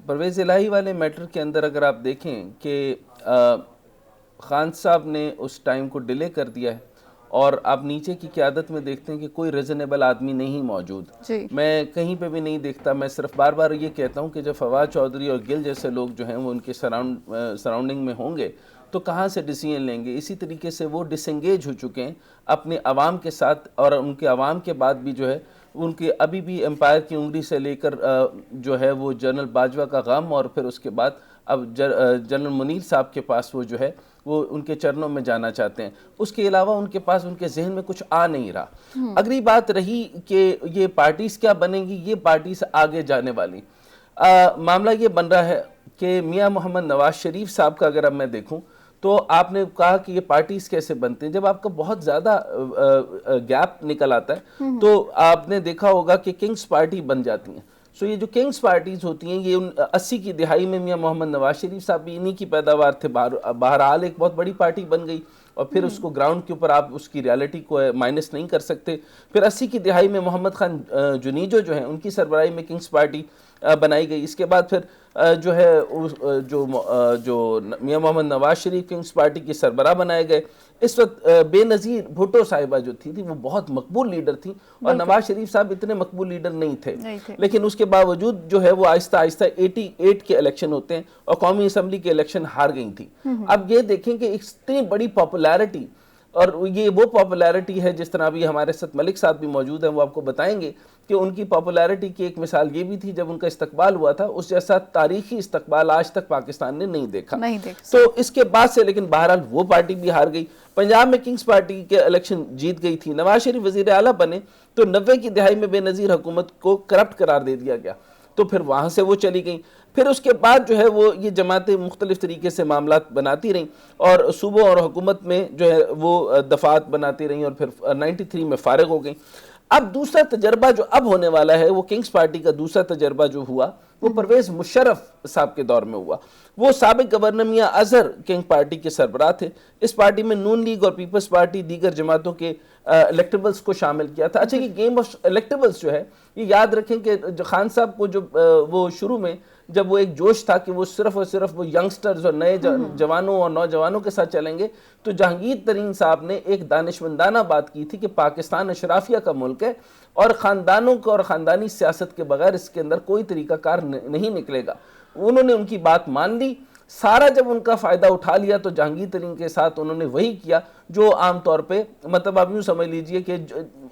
پرویز الہی والے میٹر کے اندر اگر آپ دیکھیں کہ خان صاحب نے اس ٹائم کو ڈیلے کر دیا ہے اور آپ نیچے کی قیادت میں دیکھتے ہیں کہ کوئی ریزنیبل آدمی نہیں موجود. میں کہیں پہ بھی نہیں دیکھتا. میں صرف بار بار یہ کہتا ہوں کہ جب فواد چودھری اور گل جیسے لوگ جو ہیں وہ ان کے سراؤنڈنگ میں ہوں گے تو کہاں سے ڈیسیجن لیں گے. اسی طریقے سے وہ ڈس انگیج ہو چکے ہیں اپنے عوام کے ساتھ, اور ان کے عوام کے بعد بھی جو ہے ان کے ابھی بھی امپائر کی انگلی سے لے کر جو ہے وہ جنرل باجوہ کا غم, اور پھر اس کے بعد اب جنرل منیر صاحب کے پاس وہ جو ہے وہ ان کے چرنوں میں جانا چاہتے ہیں. اس کے علاوہ ان کے پاس ان کے ذہن میں کچھ آ نہیں رہا. اگلی بات رہی کہ یہ پارٹیز کیا بنیں گی, یہ پارٹیز آگے جانے والی. معاملہ یہ بن رہا ہے کہ میاں محمد نواز شریف صاحب کا اگر اب میں دیکھوں تو آپ نے کہا کہ یہ پارٹیز کیسے بنتے ہیں. جب آپ کا بہت زیادہ گیپ نکل آتا ہے تو آپ نے دیکھا ہوگا کہ کنگز پارٹی بن جاتی ہیں. یہ جو کنگز پارٹیز ہوتی ہیں یہ 80 کی دہائی میں میاں محمد نواز شریف صاحب بھی انہی کی پیداوار تھے. بہرحال ایک بہت بڑی پارٹی بن گئی اور پھر اس کو گراؤنڈ کے اوپر آپ اس کی ریالٹی کو مائنس نہیں کر سکتے. پھر 80 کی دہائی میں محمد خان جنیجو جو ہیں ان کی سربراہی میں کنگز پارٹی بنائی گئی. اس کے بعد پھر جو ہے جو میاں محمد نواز شریف کنگز پارٹی کی سربراہ بنائے گئے. اس وقت بے نظیر بھٹو صاحبہ جو تھی وہ بہت مقبول لیڈر تھی اور نواز شریف صاحب اتنے مقبول لیڈر نہیں تھے, لیکن اس کے باوجود جو ہے وہ آہستہ آہستہ 88 کے الیکشن ہوتے ہیں اور قومی اسمبلی کے الیکشن ہار گئی تھی. اب یہ دیکھیں کہ اتنی بڑی پاپولیرٹی, اور یہ وہ پاپولیرٹی ہے جس طرح بھی ہمارے ساتھ ملک صاحب بھی موجود ہیں وہ آپ کو بتائیں گے کہ ان کی پاپولیرٹی کی ایک مثال یہ بھی تھی جب ان کا استقبال ہوا تھا, اس جیسا تاریخی استقبال آج تک پاکستان نے نہیں دیکھا. تو اس کے بعد سے لیکن بہرحال وہ پارٹی بھی ہار گئی. پنجاب میں کنگز پارٹی کے الیکشن جیت گئی تھی. نواز شریف وزیر اعلیٰ بنے تو 90 کی دہائی میں بے نظیر حکومت کو کرپٹ قرار دے دیا گیا, تو پھر وہاں سے وہ چلی گئیں. پھر اس کے بعد جو ہے وہ یہ جماعتیں مختلف طریقے سے معاملات بناتی رہیں اور صوبوں اور حکومت میں جو ہے وہ دفعات بناتی رہیں اور پھر 93 میں فارغ ہو گئیں. اب دوسرا تجربہ جو اب ہونے والا ہے وہ کنگز پارٹی کا دوسرا تجربہ جو ہوا وہ پرویز مشرف صاحب کے دور میں ہوا. وہ سابق گورنر میاں اظہر کنگ پارٹی کے سربراہ تھے. اس پارٹی میں نون لیگ اور پیپلز پارٹی دیگر جماعتوں کے الیکٹیبلز کو شامل کیا تھا. اچھا, یہ گیم آف الیکٹیبلز جو ہے یہ یاد رکھیں کہ خان صاحب کو جو وہ شروع میں جب وہ ایک جوش تھا کہ وہ صرف اور صرف وہ ینگسٹرز اور نئے جوانوں اور نوجوانوں کے ساتھ چلیں گے, تو جہانگیر ترین صاحب نے ایک دانشمندانہ بات کی تھی کہ پاکستان اشرافیہ کا ملک ہے اور خاندانوں کو اور خاندانی سیاست کے بغیر اس کے اندر کوئی طریقہ کار نہیں نکلے گا. انہوں نے ان کی بات مان لی. سارا جب ان کا فائدہ اٹھا لیا تو جہانگیر ترین کے ساتھ انہوں نے وہی کیا جو عام طور پہ مطلب آپ یوں سمجھ لیجئے کہ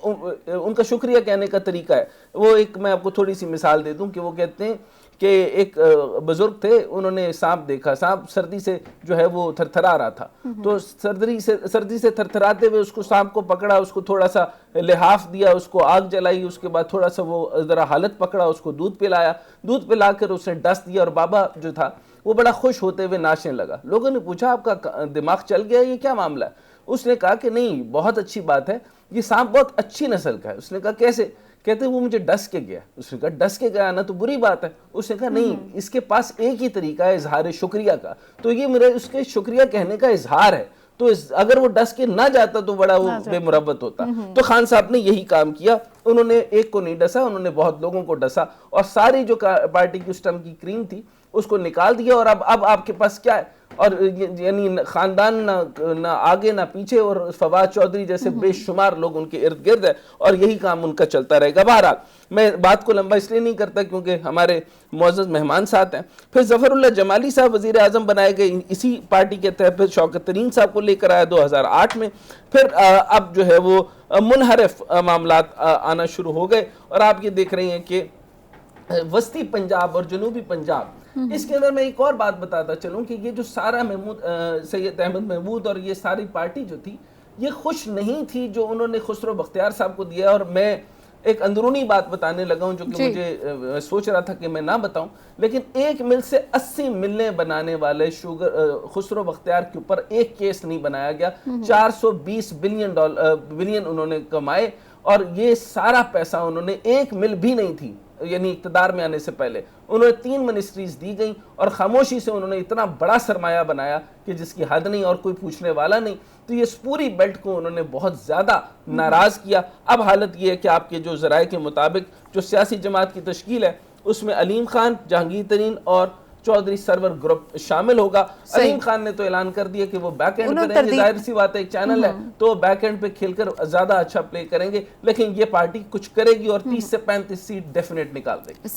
ان کا شکریہ کہنے کا طریقہ ہے. وہ ایک میں آپ کو تھوڑی سی مثال دے دوں کہ وہ کہتے ہیں کہ ایک بزرگ تھے, انہوں نے سانپ دیکھا, سانپ سردی سے جو ہے وہ تھرتھرا رہا تھا, تو سردی سے تھرتھراتے ہوئے اس کو سانپ کو پکڑا, اس کو تھوڑا سا لحاف دیا, اس کو آگ جلائی, اس کے بعد تھوڑا سا وہ ذرا حالت پکڑا, اس کو دودھ پلایا, دودھ پلا کر اسے ڈس دیا اور بابا جو تھا وہ بڑا خوش ہوتے ہوئے ناچنے لگا. لوگوں نے پوچھا آپ کا دماغ چل گیا, یہ کیا معاملہ ہے؟ اس نے کہا کہ نہیں, بہت اچھی بات ہے, یہ سانپ بہت اچھی نسل کا ہے. اس نے کہا کیسے؟ کہتے ہیں وہ مجھے ڈس کے گیا. اس نے کہا ڈس کے گیا نا تو بری بات ہے. اس نے کہا نہیں, اس کے پاس ایک ہی طریقہ ہے اظہار شکریہ کا, تو یہ میرے اس کے شکریہ کہنے کا اظہار ہے, تو اگر وہ ڈس کے نہ جاتا تو بڑا وہ بے مربت ہوتا. تو خان صاحب نے یہی کام کیا, انہوں نے ایک کو نہیں ڈسا, انہوں نے بہت لوگوں کو ڈسا اور ساری جو پارٹی کی اس ٹائم کی کریم تھی اس کو نکال دیا. اور اب آپ کے پاس کیا ہے, اور یعنی خاندان نہ آگے نہ پیچھے, اور فواد چودھری جیسے بے شمار لوگ ان کے ارد گرد ہے اور یہی کام ان کا چلتا رہے گا. بہرحال میں بات کو لمبا اس لیے نہیں کرتا کیونکہ ہمارے معزز مہمان ساتھ ہیں. پھر ظفر اللہ جمالی صاحب وزیر اعظم بنائے گئے اسی پارٹی کے تحت. پھر شوکت ترین صاحب کو لے کر آیا 2008 میں. پھر اب جو ہے وہ منحرف معاملات آنا شروع ہو گئے اور آپ یہ دیکھ رہے ہیں کہ وسطی پنجاب اور جنوبی پنجاب, اس کے اندر میں ایک اور بات بتاتا چلوں کہ یہ جو سارا سید احمد محمود اور یہ ساری پارٹی جو تھی یہ خوش نہیں تھی جو انہوں نے خسرو بختیار صاحب کو دیا. اور میں ایک اندرونی بات بتانے لگا ہوں جو کہ مجھے سوچ رہا تھا کہ میں نہ بتاؤں, لیکن ایک مل سے 80 ملیں بنانے والے خسرو بختیار کے اوپر ایک کیس نہیں بنایا گیا. 420 بلین انہوں نے کمائے اور یہ سارا پیسہ انہوں نے, ایک مل بھی نہیں تھی یعنی اقتدار میں آنے سے پہلے انہوں نے 3 منسٹریز دی گئیں اور خاموشی سے انہوں نے اتنا بڑا سرمایہ بنایا کہ جس کی حد نہیں اور کوئی پوچھنے والا نہیں. تو یہ اس پوری بیلٹ کو انہوں نے بہت زیادہ ناراض کیا. اب حالت یہ ہے کہ آپ کے جو ذرائع کے مطابق جو سیاسی جماعت کی تشکیل ہے اس میں علیم خان، جہانگیر ترین اور چودھری سرور گروپ شامل ہوگا۔ علیم خان نے تو اعلان کر دیا کہ وہ بیک اینڈ پہ رہیں گے، ظاہر سی بات ہے ایک چینل ہے تو بیک اینڈ پہ کھیل کر زیادہ اچھا پلے کریں گے، لیکن یہ پارٹی کچھ کرے گی اور 30 سے 35 سیٹ ڈیفینیٹ نکال دے گی۔